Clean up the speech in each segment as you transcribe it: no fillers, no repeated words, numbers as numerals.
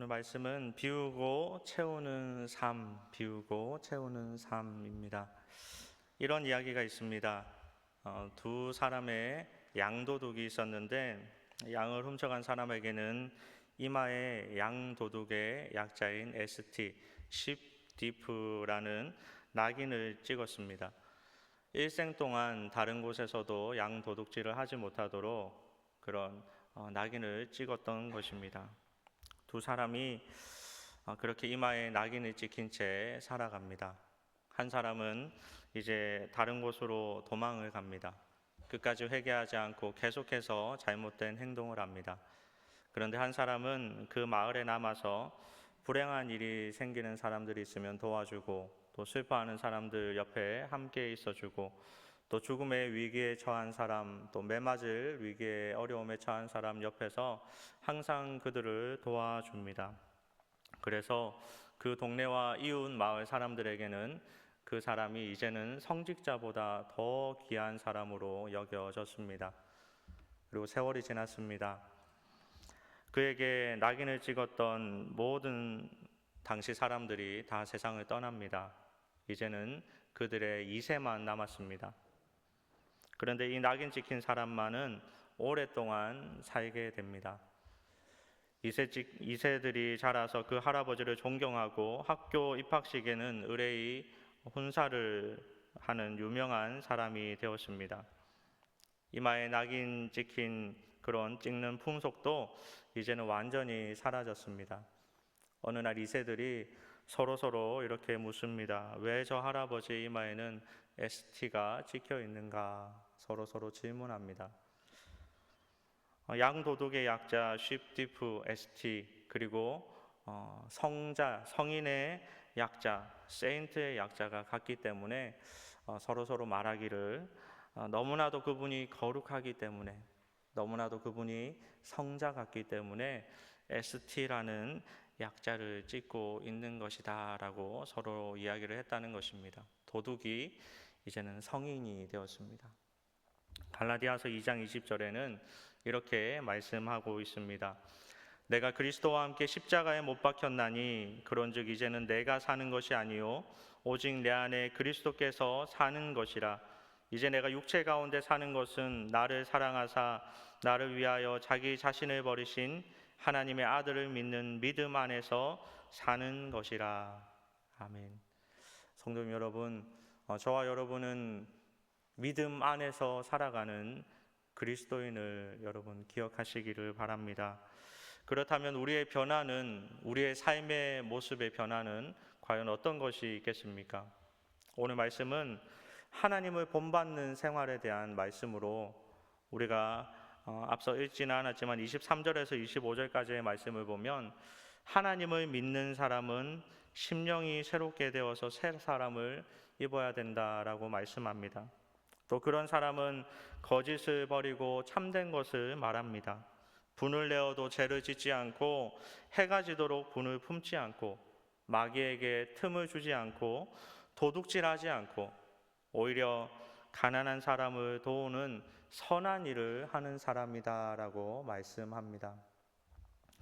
오늘 말씀은 비우고 채우는 삶, 비우고 채우는 삶입니다. 이런 이야기가 있습니다. 두 사람의 양도둑이 있었는데 양을 훔쳐간 사람에게는 이마에 양도둑의 약자인 ST, 쉽디프라는 낙인을 찍었습니다. 일생 동안 다른 곳에서도 양도둑질을 하지 못하도록 그런 낙인을 찍었던 것입니다. 두 사람이 그렇게 이마에 낙인을 찍힌 채 살아갑니다. 한 사람은 이제 다른 곳으로 도망을 갑니다. 끝까지 회개하지 않고 계속해서 잘못된 행동을 합니다. 그런데 한 사람은 그 마을에 남아서 불행한 일이 생기는 사람들이 있으면 도와주고, 또 슬퍼하는 사람들 옆에 함께 있어주고, 또 죽음의 위기에 처한 사람, 또 매맞을 위기에 어려움에 처한 사람 옆에서 항상 그들을 도와줍니다. 그래서 그 동네와 이웃 마을 사람들에게는 그 사람이 이제는 성직자보다 더 귀한 사람으로 여겨졌습니다. 그리고 세월이 지났습니다. 그에게 낙인을 찍었던 모든 당시 사람들이 다 세상을 떠납니다. 이제는 그들의 2세만 남았습니다. 그런데 이 낙인 찍힌 사람만은 오랫동안 살게 됩니다. 2세들이 자라서 그 할아버지를 존경하고 학교 입학식에는 의뢰의 혼사를 하는 유명한 사람이 되었습니다. 이마에 낙인 찍힌 그런 찍는 풍속도 이제는 완전히 사라졌습니다. 어느 날 2세들이 서로 이렇게 묻습니다. 왜 저 할아버지 이마에는 ST가 찍혀 있는가? 서로 질문합니다. 양도둑의 약자 쉽디프 ST, 그리고 성인의 약자 세인트의 약자가 같기 때문에 서로 말하기를 너무나도 그분이 거룩하기 때문에, 너무나도 그분이 성자 같기 때문에 ST라는 약자를 찍고 있는 것이다 라고 서로 이야기를 했다는 것입니다. 도둑이 이제는 성인이 되었습니다. 갈라디아서 2장 20절에는 이렇게 말씀하고 있습니다. 내가 그리스도와 함께 십자가에 못 박혔나니 그런즉 이제는 내가 사는 것이 아니요 오직 내 안에 그리스도께서 사는 것이라. 이제 내가 육체 가운데 사는 것은 나를 사랑하사 나를 위하여 자기 자신을 버리신 하나님의 아들을 믿는 믿음 안에서 사는 것이라. 아멘. 성도 여러분, 저와 여러분은 믿음 안에서 살아가는 그리스도인을 여러분 기억하시기를 바랍니다. 그렇다면 우리의 변화는, 우리의 삶의 모습의 변화는 과연 어떤 것이 있겠습니까? 오늘 말씀은 하나님을 본받는 생활에 대한 말씀으로 우리가 앞서 읽지는 않았지만 23절에서 25절까지의 말씀을 보면 하나님을 믿는 사람은 심령이 새롭게 되어서 새 사람을 입어야 된다라고 말씀합니다. 또 그런 사람은 거짓을 버리고 참된 것을 말합니다. 분을 내어도 죄를 짓지 않고 해가 지도록 분을 품지 않고 마귀에게 틈을 주지 않고 도둑질하지 않고 오히려 가난한 사람을 도우는 선한 일을 하는 사람이다라고 말씀합니다.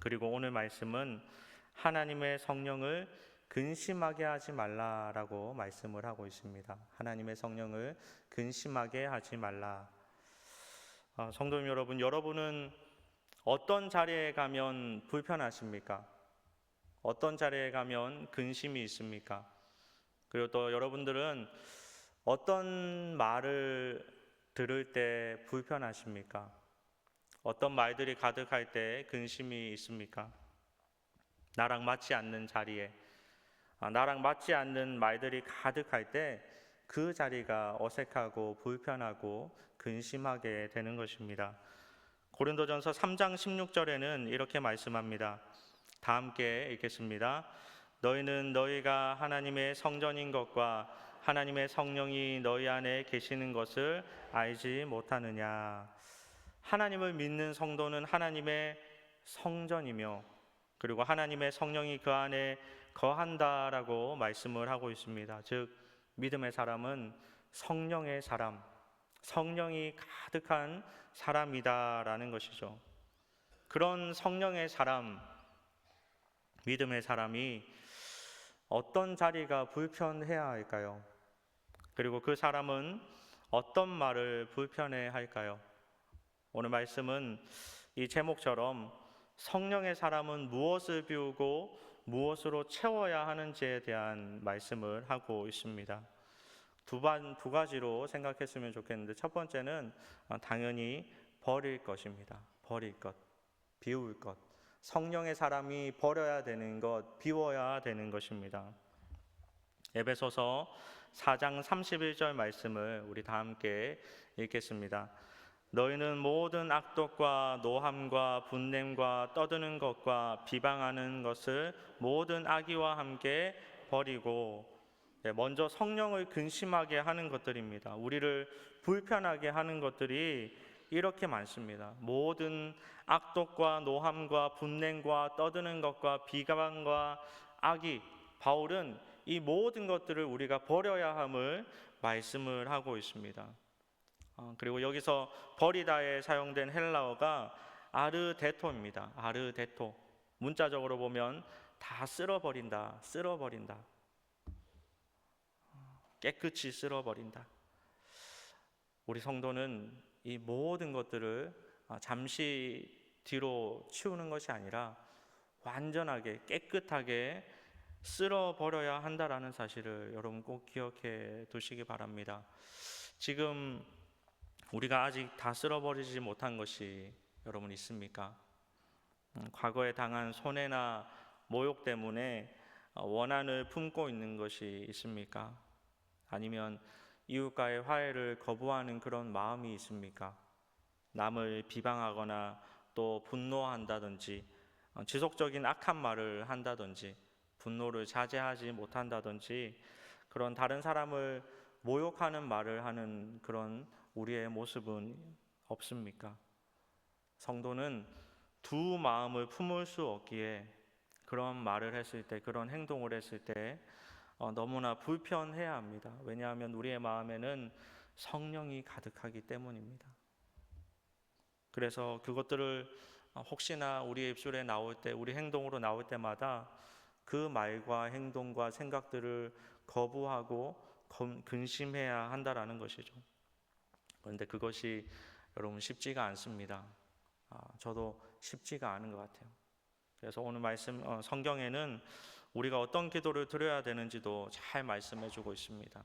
그리고 오늘 말씀은 하나님의 성령을 근심하게 하지 말라라고 말씀을 하고 있습니다. 하나님의 성령을 근심하게 하지 말라. 성도 여러분, 여러분은 어떤 자리에 가면 불편하십니까? 어떤 자리에 가면 근심이 있습니까? 그리고 또 여러분들은 어떤 말을 들을 때 불편하십니까? 어떤 말들이 가득할 때 근심이 있습니까? 나랑 맞지 않는 자리에, 나랑 맞지 않는 말들이 가득할 때 그 자리가 어색하고 불편하고 근심하게 되는 것입니다. 고린도전서 3장 16절에는 이렇게 말씀합니다. 다 함께 읽겠습니다. 너희는 너희가 하나님의 성전인 것과 하나님의 성령이 너희 안에 계시는 것을 알지 못하느냐. 하나님을 믿는 성도는 하나님의 성전이며 그리고 하나님의 성령이 그 안에 거한다라고 말씀을 하고 있습니다. 즉 믿음의 사람은 성령의 사람, 성령이 가득한 사람이다라는 것이죠. 그런 성령의 사람, 믿음의 사람이 어떤 자리가 불편해야 할까요? 그리고 그 사람은 어떤 말을 불편해 할까요? 오늘 말씀은 이 제목처럼 성령의 사람은 무엇을 비우고 무엇으로 채워야 하는지에 대한 말씀을 하고 있습니다. 두 가지로 생각했으면 좋겠는데, 첫 번째는 당연히 버릴 것입니다. 버릴 것, 비울 것. 성령의 사람이 버려야 되는 것, 비워야 되는 것입니다. 에베소서 4장 31절 말씀을 우리 다 함께 읽겠습니다. 너희는 모든 악독과 노함과 분냄과 떠드는 것과 비방하는 것을 모든 악의와 함께 버리고, 먼저 성령을 근심하게 하는 것들입니다. 우리를 불편하게 하는 것들이 이렇게 많습니다. 모든 악독과 노함과 분냄과 떠드는 것과 비방과 악의, 바울은 이 모든 것들을 우리가 버려야 함을 말씀을 하고 있습니다. 그리고 여기서 버리다에 사용된 헬라어가 아르데토입니다. 아르데토. 문자적으로 보면 다 쓸어버린다, 쓸어버린다, 깨끗이 쓸어버린다. 우리 성도는 이 모든 것들을 잠시 뒤로 치우는 것이 아니라 완전하게 깨끗하게 쓸어버려야 한다라는 사실을 여러분 꼭 기억해 두시기 바랍니다. 지금 우리가 아직 다 쓸어버리지 못한 것이 여러분 있습니까? 과거에 당한 손해나 모욕 때문에 원한을 품고 있는 것이 있습니까? 아니면 이웃과의 화해를 거부하는 그런 마음이 있습니까? 남을 비방하거나 또 분노한다든지, 지속적인 악한 말을 한다든지, 분노를 자제하지 못한다든지, 그런 다른 사람을 모욕하는 말을 하는 그런 우리의 모습은 없습니까? 성도는 두 마음을 품을 수 없기에 그런 말을 했을 때, 그런 행동을 했을 때 너무나 불편해야 합니다. 왜냐하면 우리의 마음에는 성령이 가득하기 때문입니다. 그래서 그것들을 혹시나 우리의 입술에 나올 때, 우리 행동으로 나올 때마다 그 말과 행동과 생각들을 거부하고 근심해야 한다라는 것이죠. 그런데 그것이 여러분 쉽지가 않습니다. 저도 쉽지가 않은 것 같아요. 그래서 오늘 말씀 성경에는 우리가 어떤 기도를 드려야 되는지도 잘 말씀해 주고 있습니다.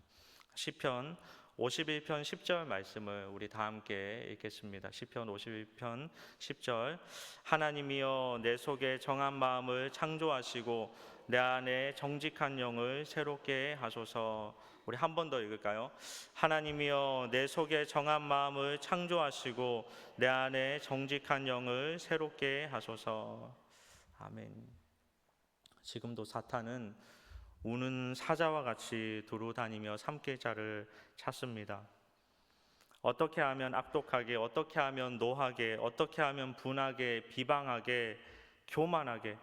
시편 51편 10절 말씀을 우리 다 함께 읽겠습니다. 시편 51편 10절. 하나님이여 내 속에 정한 마음을 창조하시고 내 안에 정직한 영을 새롭게 하소서. 우리 한 번 더 읽을까요? 하나님이여 내 속에 정한 마음을 창조하시고 내 안에 정직한 영을 새롭게 하소서. 아멘. 지금도 사탄은 우는 사자와 같이 두루다니며 삼킬 자를 찾습니다. 어떻게 하면 악독하게, 어떻게 하면 노하게, 어떻게 하면 분하게, 비방하게, 교만하게,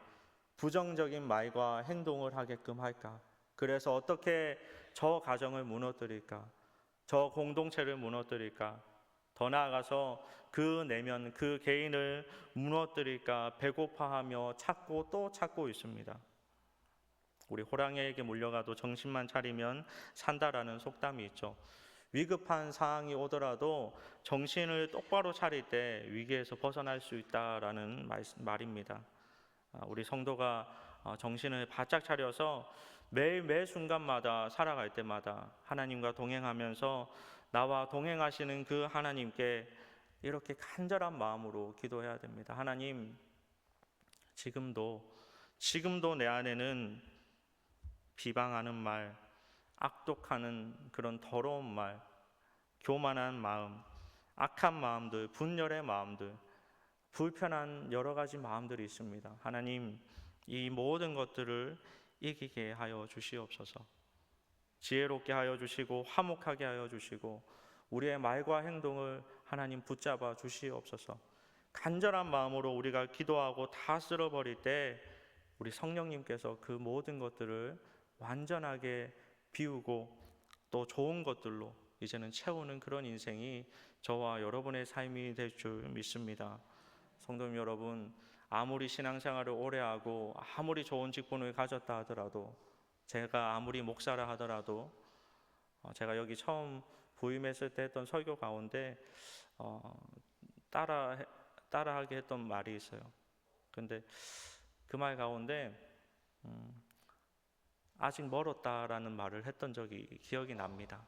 부정적인 말과 행동을 하게끔 할까? 그래서 어떻게 저 가정을 무너뜨릴까? 저 공동체를 무너뜨릴까? 더 나아가서 그 내면, 그 개인을 무너뜨릴까 배고파하며 찾고 또 찾고 있습니다. 우리 호랑이에게 물려가도 정신만 차리면 산다라는 속담이 있죠. 위급한 상황이 오더라도 정신을 똑바로 차릴 때 위기에서 벗어날 수 있다라는 말입니다. 우리 성도가 정신을 바짝 차려서 매일 매 순간마다 살아갈 때마다 하나님과 동행하면서 나와 동행하시는 그 하나님께 이렇게 간절한 마음으로 기도해야 됩니다. 하나님, 지금도 내 안에는 비방하는 말, 악독하는 그런 더러운 말, 교만한 마음, 악한 마음들, 분열의 마음들, 불편한 여러 가지 마음들이 있습니다. 하나님, 이 모든 것들을 이기게 하여 주시옵소서. 지혜롭게 하여 주시고 화목하게 하여 주시고 우리의 말과 행동을 하나님 붙잡아 주시옵소서. 간절한 마음으로 우리가 기도하고 다 쓸어버릴 때 우리 성령님께서 그 모든 것들을 완전하게 비우고 또 좋은 것들로 이제는 채우는 그런 인생이 저와 여러분의 삶이 될 줄 믿습니다. 성도님 여러분, 아무리 신앙생활을 오래 하고 아무리 좋은 직분을 가졌다 하더라도, 제가 아무리 목사라 하더라도, 제가 여기 처음 부임했을 때 했던 설교 가운데 따라 따라하게 했던 말이 있어요. 근데 그 말 가운데 아직 멀었다라는 말을 했던 적이 기억이 납니다.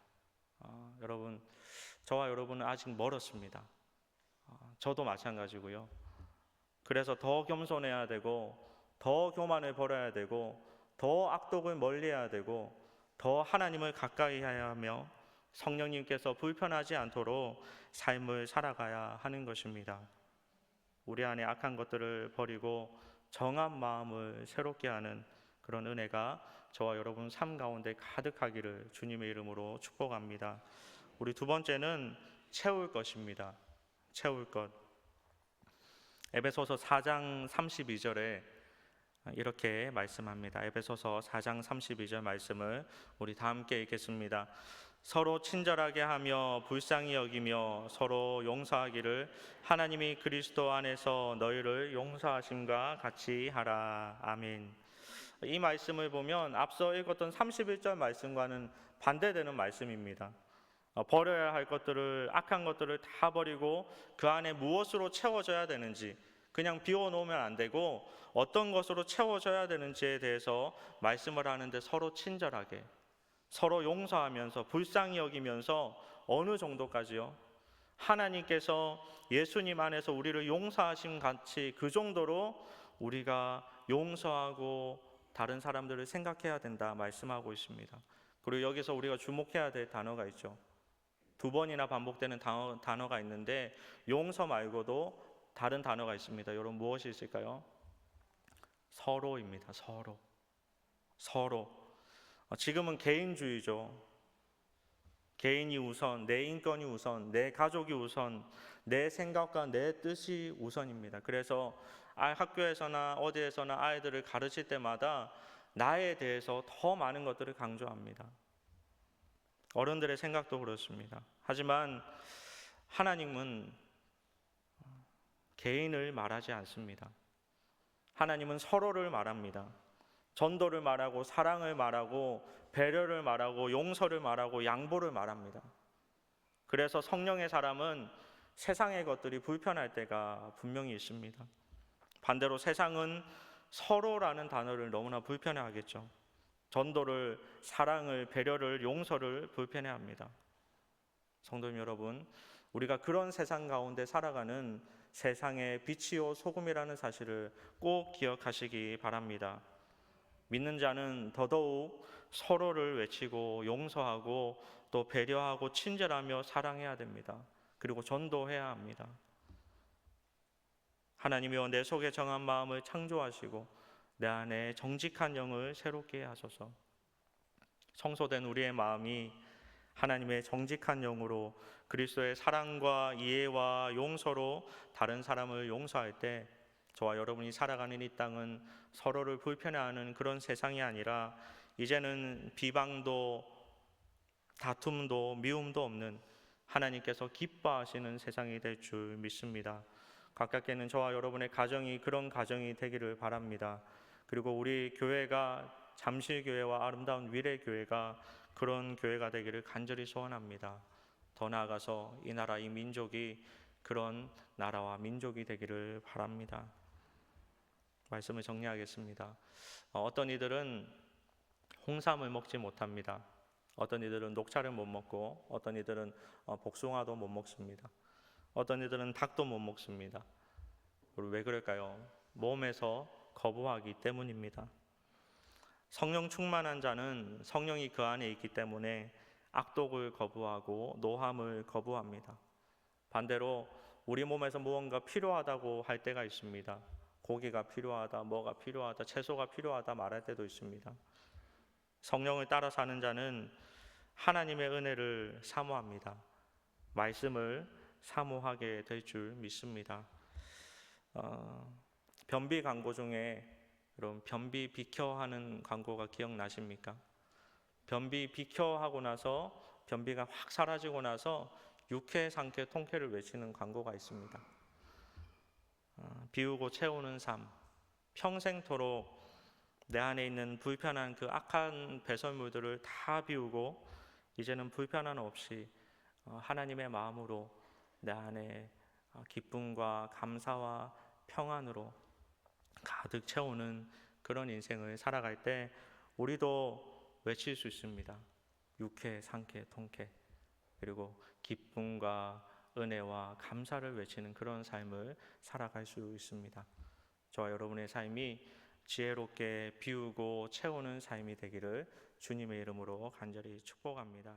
여러분, 저와 여러분은 아직 멀었습니다. 저도 마찬가지고요. 그래서 더 겸손해야 되고, 더 교만을 버려야 되고, 더 악독을 멀리해야 되고, 더 하나님을 가까이 해야 하며 성령님께서 불편하지 않도록 삶을 살아가야 하는 것입니다. 우리 안에 악한 것들을 버리고 정한 마음을 새롭게 하는 그런 은혜가 저와 여러분 삶 가운데 가득하기를 주님의 이름으로 축복합니다. 우리 두 번째는 채울 것입니다. 채울 것. 에베소서 4장 32절에 이렇게 말씀합니다. 에베소서 4장 32절 말씀을 우리 다 함께 읽겠습니다. 서로 친절하게 하며 불쌍히 여기며 서로 용서하기를 하나님이 그리스도 안에서 너희를 용서하심과 같이 하라. 아멘. 이 말씀을 보면 앞서 읽었던 31절 말씀과는 반대되는 말씀입니다. 버려야 할 것들을, 악한 것들을 다 버리고 그 안에 무엇으로 채워져야 되는지, 그냥 비워놓으면 안 되고 어떤 것으로 채워져야 되는지에 대해서 말씀을 하는데, 서로 친절하게, 서로 용서하면서 불쌍히 여기면서, 어느 정도까지요? 하나님께서 예수님 안에서 우리를 용서하신 같이 그 정도로 우리가 용서하고 다른 사람들을 생각해야 된다 말씀하고 있습니다. 그리고 여기서 우리가 주목해야 될 단어가 있죠. 두 번이나 반복되는 단어가 있는데 용서 말고도 다른 단어가 있습니다. 여러분, 무엇이 있을까요? 서로입니다. 서로. 지금은 개인주의죠. 개인이 우선, 내 인권이 우선, 내 가족이 우선, 내 생각과 내 뜻이 우선입니다. 그래서 학교에서나 어디에서나 아이들을 가르칠 때마다 나에 대해서 더 많은 것들을 강조합니다. 어른들의 생각도 그렇습니다. 하지만 하나님은 개인을 말하지 않습니다. 하나님은 서로를 말합니다. 전도를 말하고, 사랑을 말하고, 배려를 말하고, 용서를 말하고, 양보를 말합니다. 그래서 성령의 사람은 세상의 것들이 불편할 때가 분명히 있습니다. 반대로 세상은 서로라는 단어를 너무나 불편해하겠죠. 전도를, 사랑을, 배려를, 용서를 불편해합니다. 성도님 여러분, 우리가 그런 세상 가운데 살아가는 세상의 빛이요 소금이라는 사실을 꼭 기억하시기 바랍니다. 믿는 자는 더더욱 서로를 외치고 용서하고 또 배려하고 친절하며 사랑해야 됩니다. 그리고 전도해야 합니다. 하나님이여, 내 속에 정한 마음을 창조하시고 내 안에 정직한 영을 새롭게 하소서. 성소된 우리의 마음이 하나님의 정직한 영으로 그리스도의 사랑과 이해와 용서로 다른 사람을 용서할 때, 저와 여러분이 살아가는 이 땅은 서로를 불편해하는 그런 세상이 아니라 이제는 비방도 다툼도 미움도 없는 하나님께서 기뻐하시는 세상이 될 줄 믿습니다. 가깝게 있는 저와 여러분의 가정이 그런 가정이 되기를 바랍니다. 그리고 우리 교회가, 잠실교회와 아름다운 미래교회가 그런 교회가 되기를 간절히 소원합니다. 더 나아가서 이 나라, 이 민족이 그런 나라와 민족이 되기를 바랍니다. 말씀을 정리하겠습니다. 어떤 이들은 홍삼을 먹지 못합니다. 어떤 이들은 녹차를 못 먹고, 어떤 이들은 복숭아도 못 먹습니다. 어떤 이들은 닭도 못 먹습니다. 왜 그럴까요? 몸에서 거부하기 때문입니다. 성령 충만한 자는 성령이 그 안에 있기 때문에 악독을 거부하고 노함을 거부합니다. 반대로 우리 몸에서 무언가 필요하다고 할 때가 있습니다. 고기가 필요하다, 뭐가 필요하다, 채소가 필요하다 말할 때도 있습니다. 성령을 따라 사는 자는 하나님의 은혜를 사모합니다. 말씀을 사모하게 될 줄 믿습니다. 변비 광고 중에 여러분, 변비 비켜 하는 광고가 기억나십니까? 변비 비켜 하고 나서 변비가 확 사라지고 나서 6회, 상쾌, 통쾌를 외치는 광고가 있습니다. 비우고 채우는 삶, 평생토록 내 안에 있는 불편한 그 악한 배설물들을 다 비우고 이제는 불편함 없이 하나님의 마음으로 내 안에 기쁨과 감사와 평안으로 가득 채우는 그런 인생을 살아갈 때 우리도 외칠 수 있습니다. 유쾌, 상쾌, 통쾌, 그리고 기쁨과 은혜와 감사를 외치는 그런 삶을 살아갈 수 있습니다. 저와 여러분의 삶이 지혜롭게 비우고 채우는 삶이 되기를 주님의 이름으로 간절히 축복합니다.